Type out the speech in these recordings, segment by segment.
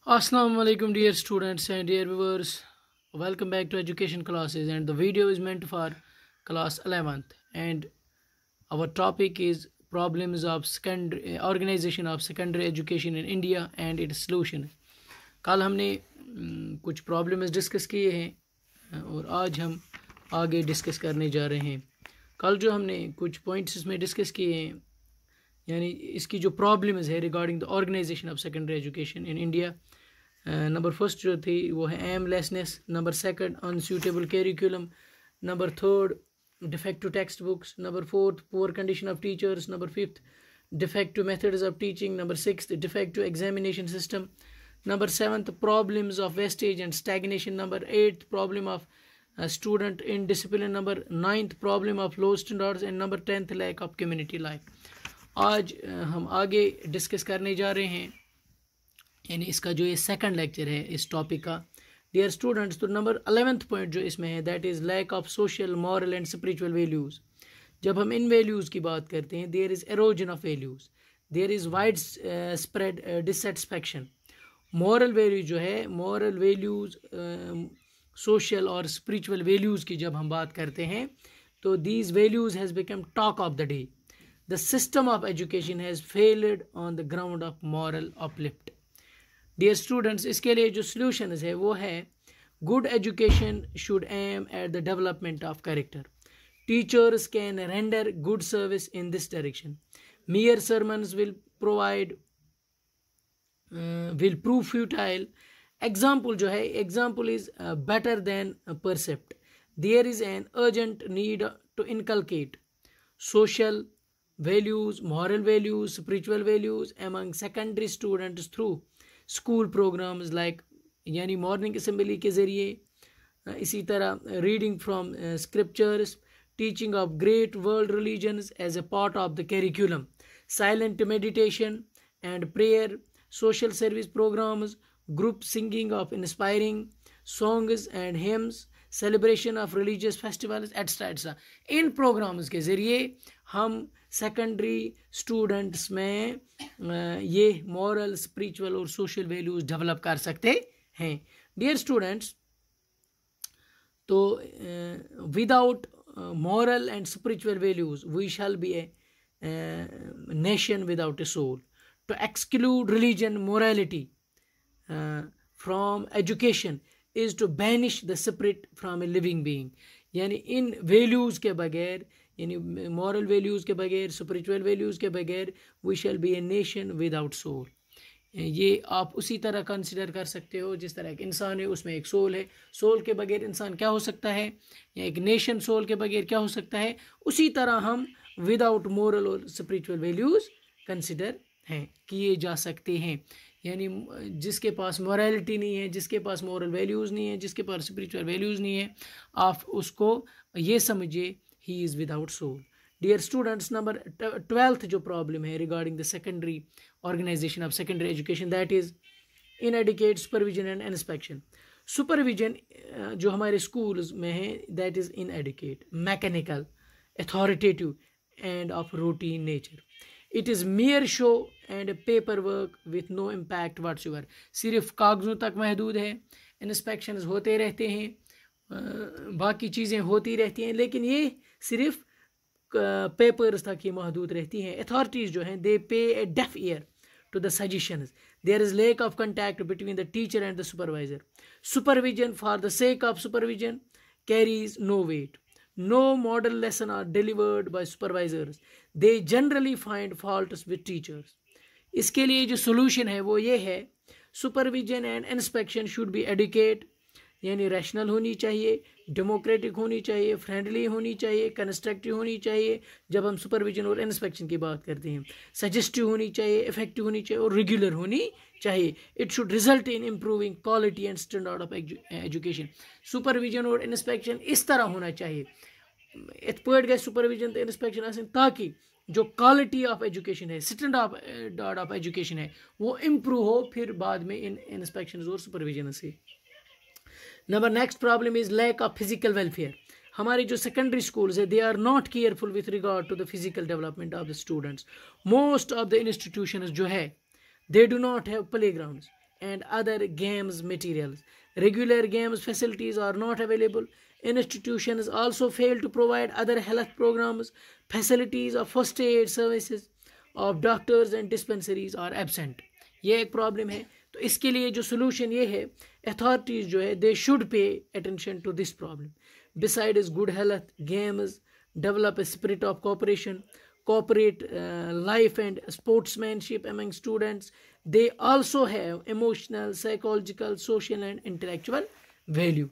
Assalamu alaikum dear students and dear viewers. Welcome back to education classes, and the video is meant for class 11th, and our topic is problems of secondary organization of secondary education in India and its solution. कल हमने कुछ problems discuss किए हैं और आज हम आगे discuss करने जा रहे हैं। कल जो हमने कुछ पॉइंट्स इसमें डिस्कस किए हैं, यानी इसकी जो प्रॉब्लम्स है regarding the organisation of secondary education in India. Number first जो थी वो है aimlessness, number second unsuitable curriculum, number third defective text books, number fourth poor condition of teachers, number fifth defective methods of teaching, number sixth defective examination system, number seventh problems of wastage and stagnation, number eighth problem of student indiscipline, number ninth problem of low standards and number 10th lack of community life. आज हम आगे discuss करने जा रहे हैं, यानी इसका जो ये सेकंड लेक्चर है इस टॉपिक का। डियर स्टूडेंट्स, तो नंबर 11th पॉइंट जो इसमें है that is lack of social, moral and spiritual values. जब हम इन वैल्यूज़ की बात करते हैं, there is erosion of values, there is wide spread dissatisfaction. Moral values जो है, मॉरल वैल्यूज़, सोशल और स्पिरिचुअल वैल्यूज़ की जब हम बात करते हैं तो these values has become talk of the day. The system of education has failed on the ground of moral uplift. Dear students, इसके लिए जो सोल्यूशन है वो है good education should aim at the development of character. Teachers can render good service in this direction. mere sermons will prove futile. Example जो है, example is better than percept. There is an urgent need to inculcate social values, moral values, spiritual values among secondary students through school programmes like यानी morning assembly के ज़रिए, इसी तरह reading from scriptures, teaching of great world religions as a part of the curriculum, silent meditation and prayer, social service programmes, group singing of inspiring songs and hymns, celebration of religious festivals etcetera etcetera. इन programmes के ज़रिए हम secondary students में ये moral, spiritual और social values develop कर सकते हैं। डियर स्टूडेंट्स, तो without moral and spiritual values we shall be a nation without a soul. To exclude religion morality from education is to banish the spirit from a living being. यानी इन values के बगैर, यानी moral values के बगैर, spiritual values के बगैर we shall be a nation without soul. ये आप उसी तरह कंसिडर कर सकते हो जिस तरह एक इंसान है उसमें एक सोल है। सोल के बगैर इंसान क्या हो सकता है, या एक नेशन सोल के बगैर क्या हो सकता है। उसी तरह हम विदाउट मॉरल और स्पिरिचुअल वैल्यूज़ कंसिडर हैं, किए जा सकते हैं। यानी जिसके पास मॉरलिटी नहीं है, जिसके पास मॉरल वैल्यूज़ नहीं है, जिसके पास स्पिरिचुअल वैल्यूज़ नहीं है, आप उसको ये समझिए he is without soul. Dear students, number 12th जो प्रॉब्लम है regarding the secondary organisation of secondary education that is inadequate supervision and inspection. Supervision जो हमारे स्कूल्स में है that is inadequate, mechanical, authoritative and of routine nature. It is mere show and paper work with no impact whatsoever. सिर्फ कागज़ों तक महदूद है, inspections होते रहते हैं, बाकी चीज़ें होती रहती हैं, लेकिन ये सिर्फ पेपर्स तक ही महदूद रहती हैं। अथॉरिटीज़ जो हैं they pay a deaf ear to the suggestions. There is lack of contact between the teacher and the supervisor. Supervision for the sake of supervision carries no weight. No model lesson are delivered by supervisors. They generally find faults with teachers. इसके लिए जो solution है वो ये है, supervision and inspection should be educate, यानी rational होनी चाहिए, डेमोक्रेटिक होनी चाहिए, फ्रेंडली होनी चाहिए, कंस्ट्रक्टिव होनी चाहिए। जब हम सुपरविजन और इंस्पेक्शन की बात करते हैं, सजेस्टिव होनी चाहिए, इफेक्टिव होनी चाहिए और रेगुलर होनी चाहिए। It should result in improving quality and standard of education. Supervision और इंस्पेक्शन इस तरह होना चाहिए, इत पे गए सुपरविजन तो इंस्पेक्शन आसन ताकि जो क्वालिटी ऑफ एजुकेशन है, स्टैंडर्ड ऑफ एजुकेशन है वो इम्प्रूव हो फिर बाद में इन इंस्पेक्शन और सुपरविजन से। Number next problem is lack of physical welfare. हमारे जो सेकेंडरी स्कूल्स है they are not careful with regard to the physical development of the students. Most of the institutions जो है they do not have playgrounds and other games materials. Regular games facilities are not available. Institutions also fail to provide other health programs. Facilities of first aid services of doctors and dispensaries are absent. ये एक problem है. तो इसके लिए जो solution ये है, authorities जो है they should pay attention to this problem. Besides good health, games develop a spirit of cooperation, corporate life and sportsmanship among students. They also have emotional, psychological, social and intellectual value.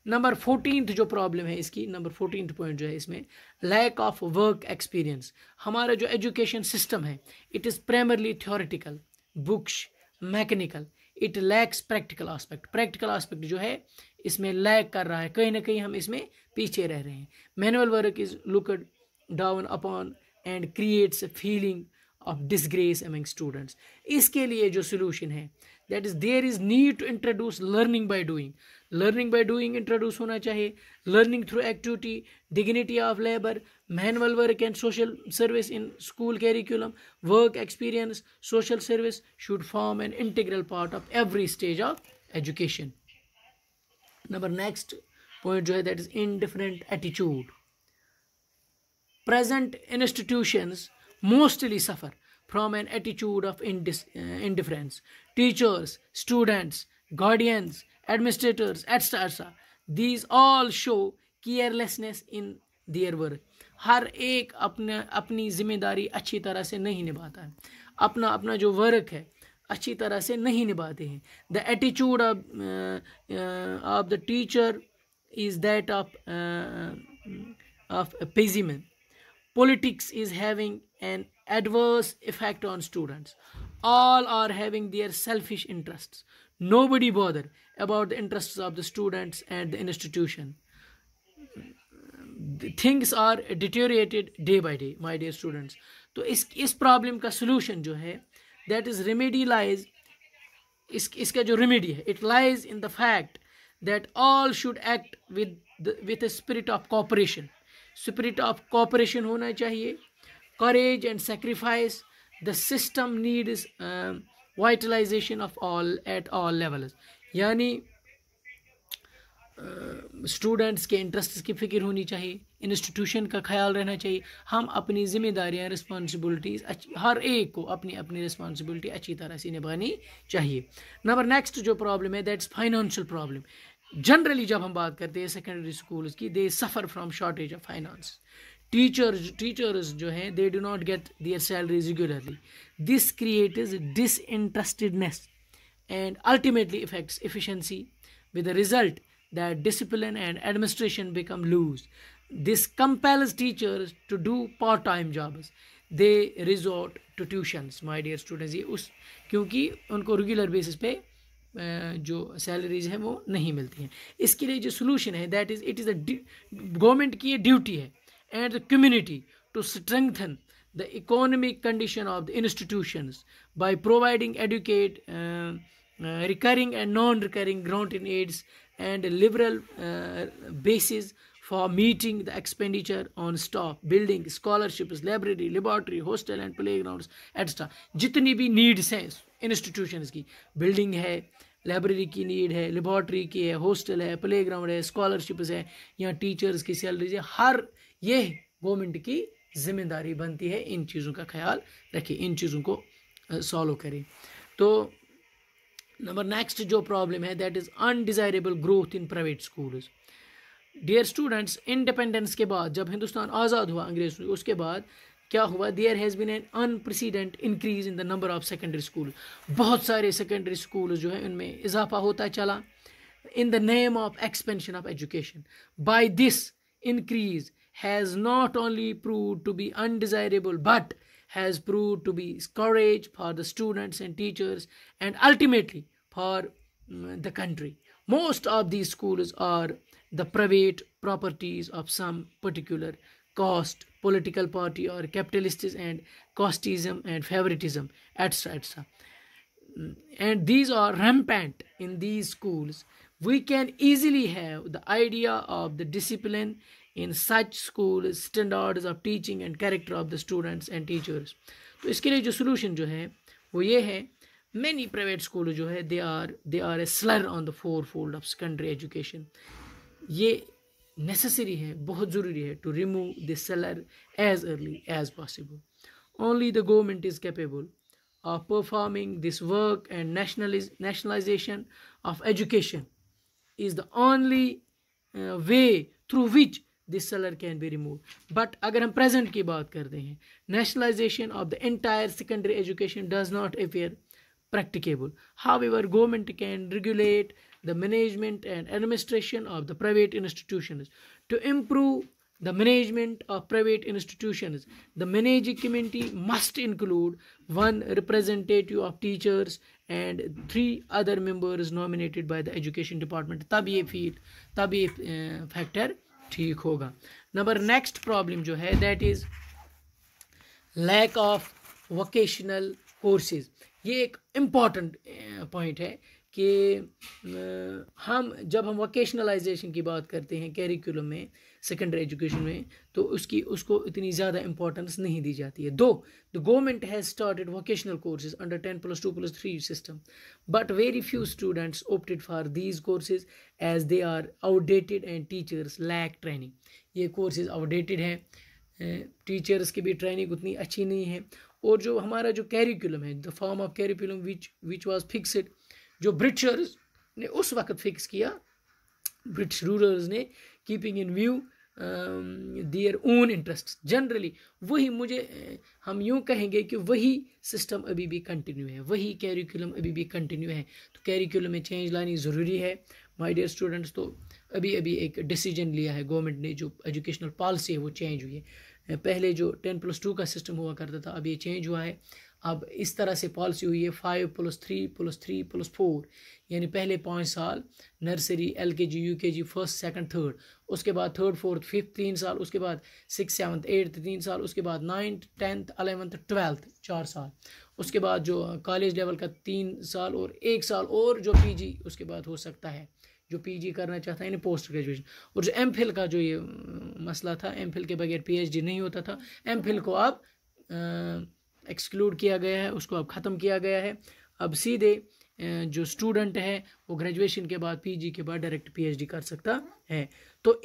Number 14th जो problem है इसकी, number 14th point जो है इसमें, lack of work experience. हमारा जो education system है it is primarily theoretical, books, mechanical. It lacks practical aspect. Practical aspect जो है इसमें लैग कर रहा है, कहीं ना कहीं हम इसमें पीछे रह रहे हैं. Manual work is looked down upon and creates feeling of disgrace among students. इसके लिए जो सोल्यूशन है that is there is need to introduce learning by doing. Learning by doing introduce होना चाहिए. Learning through activity, dignity of labour, manual work and social service in school curriculum, work experience, social service should form an integral part of every stage of education. Number next point जो है that is indifferent attitude. Present institutions mostly suffer from an attitude of indifference. Teachers, students, guardians, administrators, etc. These all show carelessness in their work. हर एक अपनी जिम्मेदारी अच्छी तरह से नहीं निभाता है. अपना जो वर्क है अच्छी तरह से नहीं निभाते हैं. The attitude of the teacher is that of pessimism. Politics is having an adverse effect on students. All are having their selfish interests. Nobody bother about the interests of the students and the institution. Things are deteriorated day by day, my dear students. तो इस problem का solution जो है that is remedy lies, इसका जो remedy है it lies in the fact that all should act with a spirit of cooperation. Spirit of cooperation होना चाहिए. Courage and sacrifice. The system needs vitalisation of all at all levels. यानी students के interest की फिक्र होनी चाहिए, institution का ख्याल रहना चाहिए. हम अपनी जिम्मेदारियां, रिस्पॉन्सिबिलिटीज़ हर एक को अपनी अपनी रिस्पॉन्सिबिलिटी अच्छी तरह से निभानी चाहिए. नंबर नेक्स्ट जो प्रॉब्लम है दैट्स फाइनेंशियल प्रॉब्लम. जनरली जब हम बात करते हैं सेकेंडरी स्कूल्स की, they suffer from shortage of finance. Teachers जो हैं they do not get their salaries regularly. This creates disinterestedness and ultimately effects efficiency with the result that discipline and administration become loose. This compels teachers to do part-time jobs. They resort to tuitions, my dear students. ये क्योंकि उनको regular basis पे जो salaries हैं वो नहीं मिलती हैं. इसके लिए जो सोल्यूशन है that is it is government की ये ड्यूटी है and the community to strengthen the economic condition of the institutions by providing adequate recurring and non-recurring grant in aids and liberal basis for meeting the expenditure on staff, building, scholarships, library, laboratory, hostel and playgrounds, etc. जितनी भी needs हैं institutions की, building है, library की need है, laboratory की है, hostel है, प्लेग्राउंड है, स्कॉलरशिप्स है, या टीचर्स की सैलरीज है, हर ये गवर्नमेंट की जिम्मेदारी बनती है इन चीज़ों का ख्याल रखें, इन चीज़ों को सॉल्व करें. तो नंबर नेक्स्ट जो प्रॉब्लम है that is undesirable growth in private schools. Dear students, independence के बाद जब हिंदुस्तान आज़ाद हुआ अंग्रेज से, उसके बाद क्या हुआ, there has been an unprecedented increase in the number of secondary school. बहुत सारे सेकेंडरी स्कूल जो है उनमें इजाफा होता चला in the name of expansion of education. By this increase has not only proved to be undesirable but has proved to be scourge for the students and teachers and ultimately for the country. Most of these schools are the private properties of some particular caste, political party or capitalists and casteism and favoritism, etc. And these are rampant in these schools. We can easily have the idea of the discipline in such schools, standards of teaching and character of the students and teachers. तो इसके लिए जो solution जो है वो ये है, Many private schools जो है they are a slur on the fourfold of secondary education. ये necessary है, बहुत ज़रूरी है to remove the slur as early as possible. Only the government is capable of performing this work, and nationalization of education is the only way through which this slur can be removed. But अगर हम present की बात करते हैं, nationalization of the entire secondary education does not appear practicable. However, government can regulate the management and administration of the private institutions. To improve the management of private institutions, the managing committee must include one representative of teachers and 3 other members nominated by the education department. तब ये factor ठीक होगा. Number next problem जो है that is lack of vocational courses. ये एक important point है कि जब हम वोकेशनलाइजेशन की बात करते हैं कैरिकुलम में सेकेंडरी एजुकेशन में, तो उसको इतनी ज़्यादा इंपॉर्टेंस नहीं दी जाती है. Though the government has started vocational courses under 10+2+3 system, but very few students opted for these courses as they are outdated and teachers lack training. ये कोर्सेज आउटडेटेड हैं, टीचर्स की भी ट्रेनिंग उतनी अच्छी नहीं है. और जो हमारा जो कैरिकुलम है, the form of curriculum which was fixed, जो ब्रिटिशर्स ने उस वक्त फिक्स किया, ब्रिटिश रूलर्स ने, keeping in view their own interest, generally वही हम यूँ कहेंगे कि वही सिस्टम अभी भी कंटिन्यू है, वही कैरिकुलम अभी भी कंटिन्यू है. तो कैरिकुलम में चेंज लानी ज़रूरी है माय डियर स्टूडेंट्स. तो अभी एक डिसीजन लिया है गवर्नमेंट ने, जो एजुकेशनल पॉलिसी है वो चेंज हुई है. पहले जो 10+2 का सिस्टम हुआ करता था, अब ये चेंज हुआ है. अब इस तरह से पॉलिसी हुई है 5+3+3+4, यानी पहले 5 साल nursery, LKG, UKG, first, second, third, उसके बाद थर्ड, फोर्थ, फिफ्थ 3 साल, उसके बाद 6th, 7th, 8th 3 साल, उसके बाद 9th, 10th, 11th, 12th 4 साल, उसके बाद जो कॉलेज लेवल का 3 साल और 1 साल, और जो PG उसके बाद हो सकता है, जो PG करना चाहता है यानी पोस्ट ग्रेजुएशन. और जो MPhil का जो ये मसला था, MPhil के बगैर PhD नहीं होता था, MPhil को अब एक्सक्लूड किया गया है, उसको अब ख़त्म किया गया है. अब सीधे जो स्टूडेंट है वो ग्रेजुएशन के बाद PG के बाद डायरेक्ट PhD कर सकता है. तो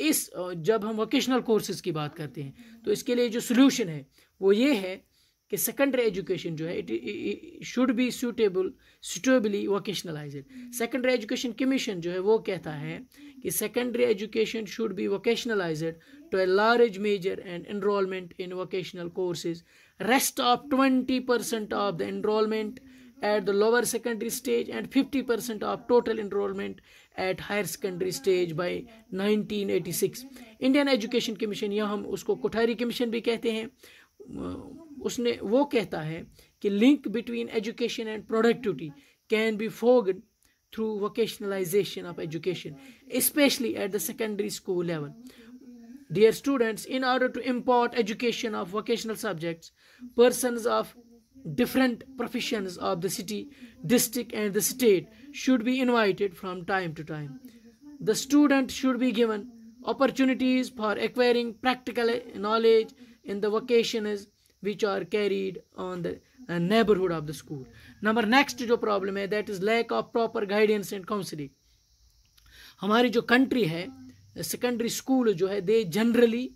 जब हम वोकेशनल कोर्सेज़ की बात करते हैं, तो इसके लिए जो सोल्यूशन है वो ये है कि सेकेंडरी एजुकेशन जो है it should be suitably vocationalised. Secondary education commission जो है वो कहता है कि secondary education should be vocationalised to a large measure and enrolment in vocational courses. Rest of 20% of the enrollment at the lower secondary stage and 50% of total enrollment at higher secondary stage by 1986. Indian Education Commission, या हम उसको Kothari commission भी कहते हैं, उसने वो कहता है कि link between education and productivity can be forged through vocationalization of education, especially at the secondary school level. Dear students, in order to impart education of vocational subjects, persons of different professions of the city, district and the state should be invited from time to time. The student should be given opportunities for acquiring practical knowledge in the vocations which are carried on the neighborhood of the school. Number next जो problem है that is lack of proper guidance and counseling. हमारी जो country है, secondary school जो है they generally,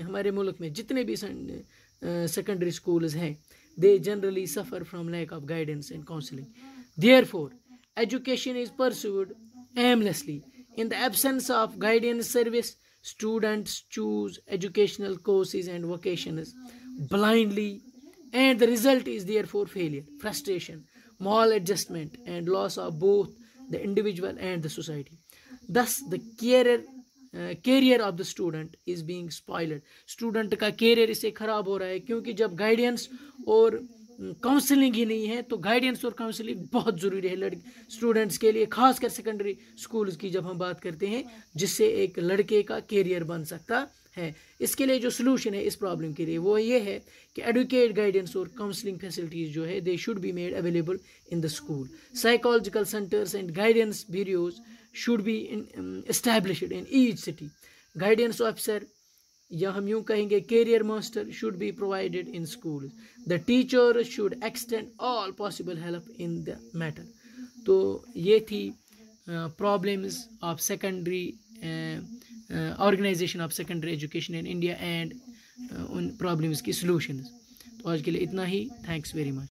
हमारे मुल्क में जितने भी सेकेंडरी स्कूल्स हैं, they generally suffer from lack of guidance and counselling. Therefore education is pursued aimlessly. In the absence of guidance service, students choose educational courses and vocations blindly, and the result is therefore failure, frustration, maladjustment and loss of both the individual and the society. Thus the career of the student is being spoiled. Student का career इससे ख़राब हो रहा है, क्योंकि जब guidance और counselling ही नहीं है, तो गाइडेंस और काउंसलिंग बहुत ज़रूरी है स्टूडेंट्स के लिए, खासकर सेकेंडरी स्कूल्स की जब हम बात करते हैं, जिससे एक लड़के का कैरियर बन सकता है. इसके लिए जो सोल्यूशन है इस प्रॉब्लम के लिए वो ये है कि एडुकेट गाइडेंस और काउंसलिंग फैसिलिटीज़ जो है they should be made available in the school. Psychological centres and guidance bureaus should be established in each city. Guidance officer या हम यूँ कहेंगे career master should be provided in school, the teacher should extend all possible help in the matter. तो ये थी problems of secondary organisation of secondary education in India and उन problems की solutions. तो आज के लिए इतना ही, थैंक्स वेरी मच।